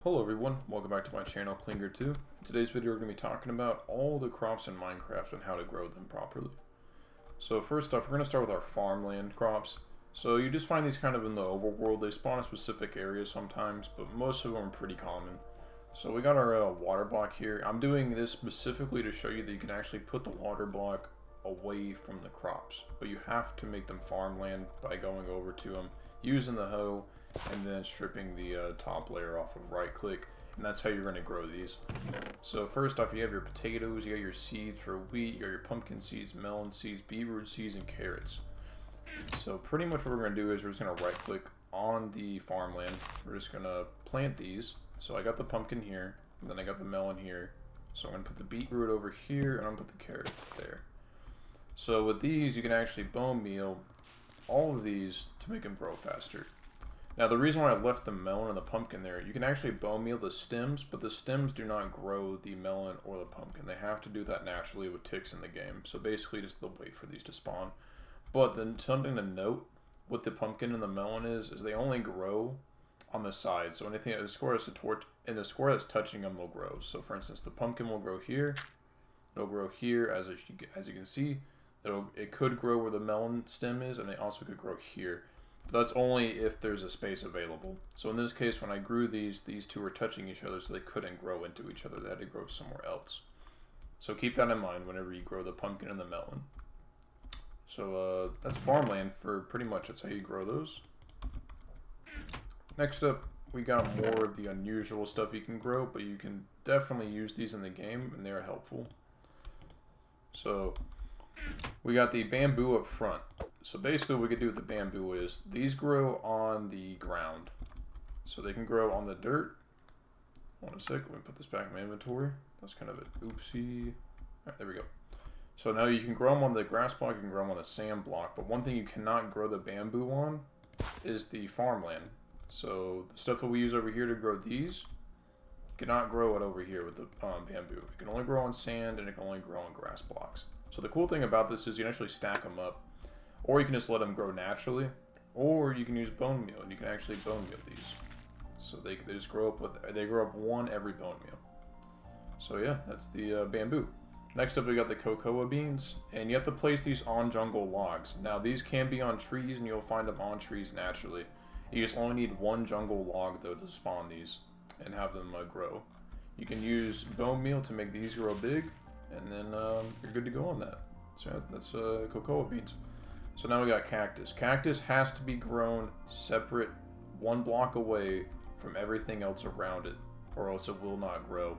Hello everyone, welcome back to my channel Klinger2. In today's video we're going to be talking about all the crops in Minecraft and how to grow them properly. So first off, we're going to start with our farmland crops. So you just find these kind of in the overworld. They spawn in specific areas sometimes, but most of them are pretty common. So we got our water block here. I'm doing this specifically to show you that you can actually put the water block away from the crops. But you have to make them farmland by going over to them, using the hoe, and then stripping the top layer off of right click, and that's how you're going to grow these. So first off, you have your potatoes, you got your seeds for wheat, you got your pumpkin seeds, melon seeds, beetroot seeds, and carrots. So pretty much what we're going to do is we're just going to right click on the farmland. We're just going to plant these. So I got the pumpkin here, and then I got the melon here. So I'm going to put the beetroot over here, and I'm going to put the carrot there. So with these, you can actually bone meal all of these to make them grow faster. Now the reason why I left the melon and the pumpkin there, you can actually bone meal the stems, but the stems do not grow the melon or the pumpkin. They have to do that naturally with ticks in the game. So basically just they'll wait for these to spawn. But then something to note with the pumpkin and the melon is they only grow on the side. So anything the square that's touching them will grow. So for instance, the pumpkin will grow here. It'll grow here as you can see. It could grow where the melon stem is, and it also could grow here. But that's only if there's a space available. So in this case, when I grew these two were touching each other, so they couldn't grow into each other. They had to grow somewhere else. So keep that in mind whenever you grow the pumpkin and the melon. So that's farmland for pretty much, that's how you grow those. Next up, we got more of the unusual stuff you can grow, but you can definitely use these in the game, and they're helpful. So we got the bamboo up front. So basically what we could do with the bamboo is these grow on the ground. So they can grow on the dirt. Hold on a sec, let me put this back in my inventory. That's kind of an oopsie. Alright, there we go. So now you can grow them on the grass block, you can grow them on the sand block, but one thing you cannot grow the bamboo on is the farmland. So the stuff that we use over here to grow these, you cannot grow it over here with the bamboo. It can only grow on sand, and it can only grow on grass blocks. So the cool thing about this is you can actually stack them up, or you can just let them grow naturally, or you can use bone meal, and you can actually bone meal these. So they just grow up one every bone meal. So yeah, that's the bamboo. Next up we got the cocoa beans, and you have to place these on jungle logs. Now these can be on trees, and you'll find them on trees naturally. You just only need one jungle log though to spawn these and have them grow. You can use bone meal to make these grow big, and then you're good to go on that. So yeah, that's cocoa beans. So now we got cactus. Cactus has to be grown separate, one block away from everything else around it, or else it will not grow.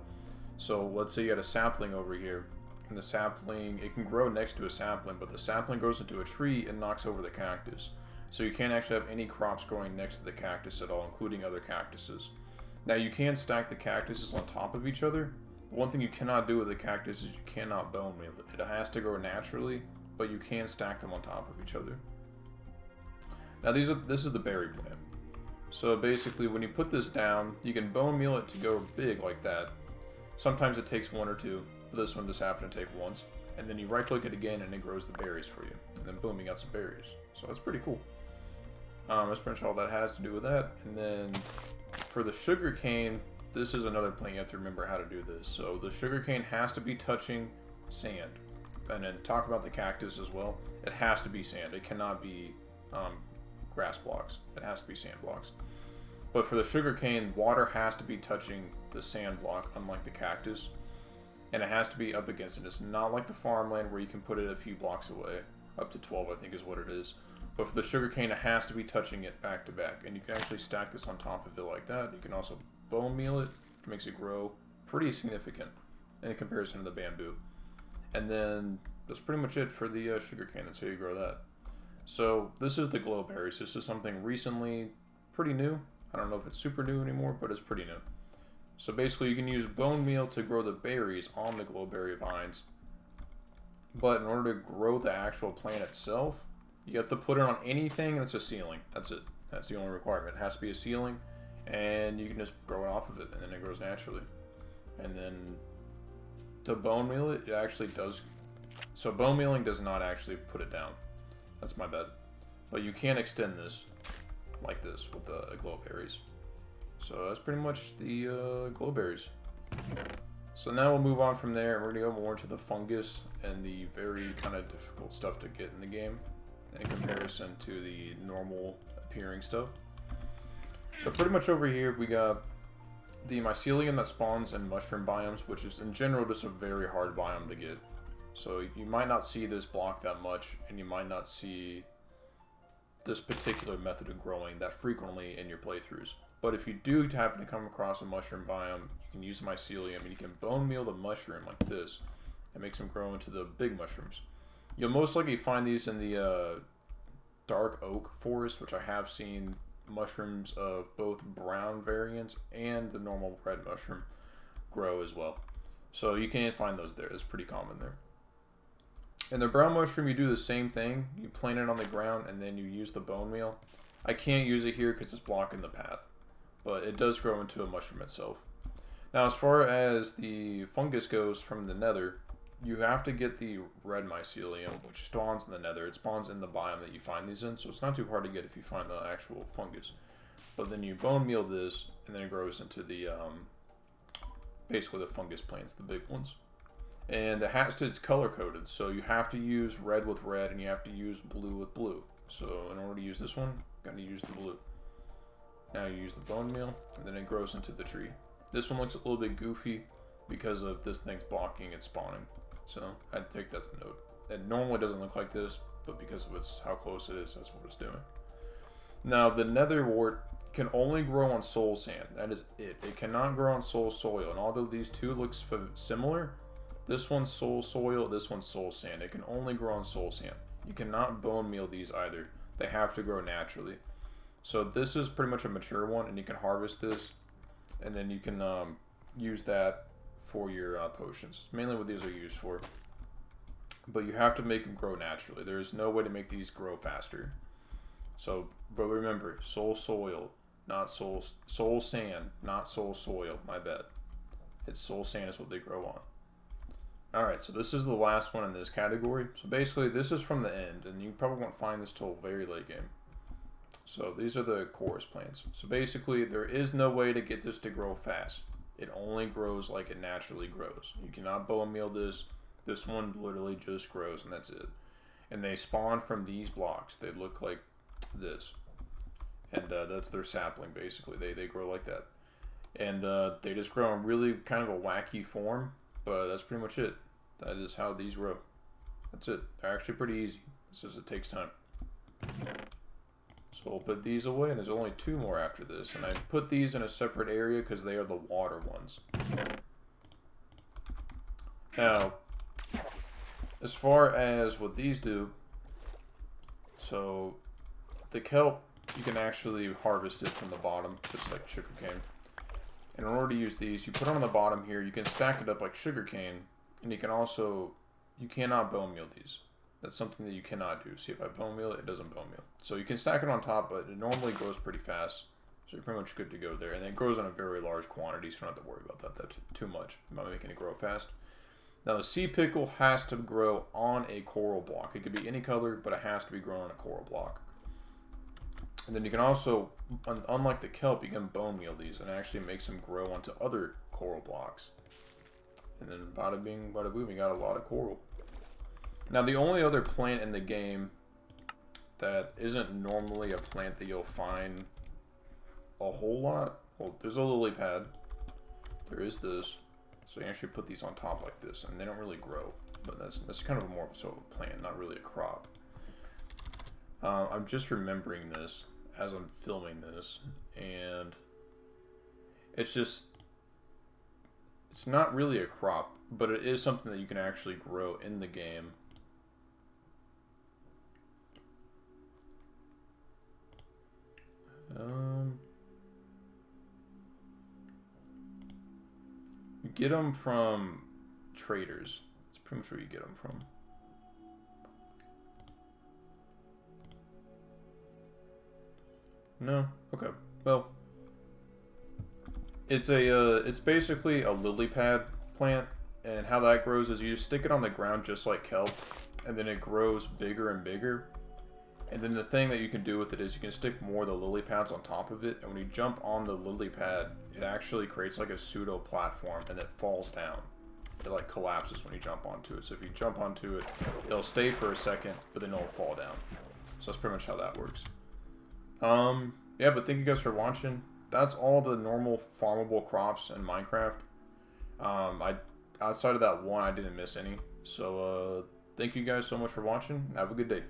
So let's say you got a sapling over here, and the sapling, it can grow next to a sapling, but the sapling grows into a tree and knocks over the cactus. So you can't actually have any crops growing next to the cactus at all, including other cactuses. Now you can stack the cactuses on top of each other. One thing you cannot do with the cactus is you cannot bone meal it. It has to grow naturally, but you can stack them on top of each other. Now this is the berry plant. So basically when you put this down, you can bone meal it to go big like that. Sometimes it takes one or two, but this one just happened to take once. And then you right click it again and it grows the berries for you. And then boom, you got some berries. So that's pretty cool. That's pretty much all that has to do with that. And then for the sugar cane, this is another plant you have to remember how to do this. So the sugar cane has to be touching sand. And then talk about the cactus as well. It has to be sand. It cannot be grass blocks. It has to be sand blocks. But for the sugar cane, water has to be touching the sand block, unlike the cactus. And it has to be up against it. It's not like the farmland where you can put it a few blocks away. Up to 12, I think is what it is. But for the sugar cane, it has to be touching it back to back. And you can actually stack this on top of it like that. You can also bone meal it, which makes it grow pretty significant in comparison to the bamboo. And then that's pretty much it for the sugar cane. That's how you grow that. So this is the glow berries. This is something recently pretty new. I don't know if it's super new anymore, but it's pretty new. So basically you can use bone meal to grow the berries on the glowberry vines. But in order to grow the actual plant itself, you have to put it on anything that's a ceiling. That's it. That's the only requirement. It has to be a ceiling, and you can just grow it off of it, and then it grows naturally. And then to bone meal it, it actually does. So bone mealing does not actually put it down. That's my bad. But you can extend this like this with the glow berries. So that's pretty much the glowberries. So now we'll move on from there, and we're going to go more into the fungus and the very kind of difficult stuff to get in the game in comparison to the normal appearing stuff. So pretty much over here we got the mycelium that spawns in mushroom biomes, which is in general just a very hard biome to get. So you might not see this block that much, and you might not see this particular method of growing that frequently in your playthroughs. But if you do happen to come across a mushroom biome, you can use mycelium, and you can bone meal the mushroom like this. It makes them grow into the big mushrooms. You'll most likely find these in the dark oak forest, which I have seen mushrooms of both brown variants and the normal red mushroom grow as well. So you can find those there. It's pretty common there. In the brown mushroom, you do the same thing. You plant it on the ground, and then you use the bone meal. I can't use it here because it's blocking the path, but it does grow into a mushroom itself. Now, as far as the fungus goes from the nether, you have to get the red mycelium, which spawns in the nether. It spawns in the biome that you find these in, so it's not too hard to get if you find the actual fungus. But then you bone meal this, and then it grows into the, basically the fungus plants, the big ones. And it's color-coded, so you have to use red with red, and you have to use blue with blue. So in order to use this one, you got to use the blue. Now you use the bone meal, and then it grows into the tree. This one looks a little bit goofy because of this thing's blocking its spawning. So I'd take that to note. It normally doesn't look like this, but because of how close it is, that's what it's doing. Now the Nether Wart can only grow on soul sand. That is it. It cannot grow on soul soil. And although these two look similar, this one's soul soil, this one's soul sand. It can only grow on soul sand. You cannot bone meal these either. They have to grow naturally. So this is pretty much a mature one, and you can harvest this, and then you can use that for your potions. It's mainly what these are used for. But you have to make them grow naturally. There is no way to make these grow faster. So, but remember, soul soil, not soul sand, not soul soil. My bad. It's soul sand is what they grow on. Alright, so this is the last one in this category. So basically, this is from the end, and you probably won't find this till very late game. So these are the chorus plants. So basically, there is no way to get this to grow fast. It only grows like it naturally grows. You cannot bone meal this. This one literally just grows, and that's it. And they spawn from these blocks. They look like this. And that's their sapling, basically. They grow like that. And they just grow in really kind of a wacky form. But that's pretty much it. That is how these grow. That's it. They're actually pretty easy. It's just it takes time. So we'll put these away, and there's only 2 more after this. And I put these in a separate area because they are the water ones. Now, as far as what these do, so the kelp, you can actually harvest it from the bottom, just like sugarcane. And in order to use these, you put it on the bottom here, you can stack it up like sugarcane, and you can also, you cannot bone meal these. That's something that you cannot do. See, if I bone meal it, it doesn't bone meal. So you can stack it on top, but it normally grows pretty fast. So you're pretty much good to go there. And it grows in a very large quantity, so you don't have to worry about that too much. I'm not making it grow fast. Now the sea pickle has to grow on a coral block. It could be any color, but it has to be grown on a coral block. And then you can also, unlike the kelp, you can bone meal these and actually makes them grow onto other coral blocks. And then bada bing, bada boom, you got a lot of coral. Now the only other plant in the game that isn't normally a plant that you'll find a whole lot, well, there's a lily pad. There is this. So you actually put these on top like this, and they don't really grow. But that's kind of more of a sort of plant, not really a crop. I'm just remembering this as I'm filming this, and it's not really a crop, but it is something that you can actually grow in the game. You get them from traders. That's pretty much where you get them from. No? Okay. Well, it's basically a lily pad plant, and how that grows is you stick it on the ground just like kelp, and then it grows bigger and bigger, And then the thing that you can do with it is you can stick more of the lily pads on top of it, and when you jump on the lily pad, it actually creates like a pseudo platform, and it falls down. It like collapses when you jump onto it. So if you jump onto it, it'll stay for a second, but then it'll fall down. So that's pretty much how that works. Yeah, but thank you guys for watching. That's all the normal farmable crops in Minecraft. Outside of that one, I didn't miss any. So thank you guys so much for watching. Have a good day.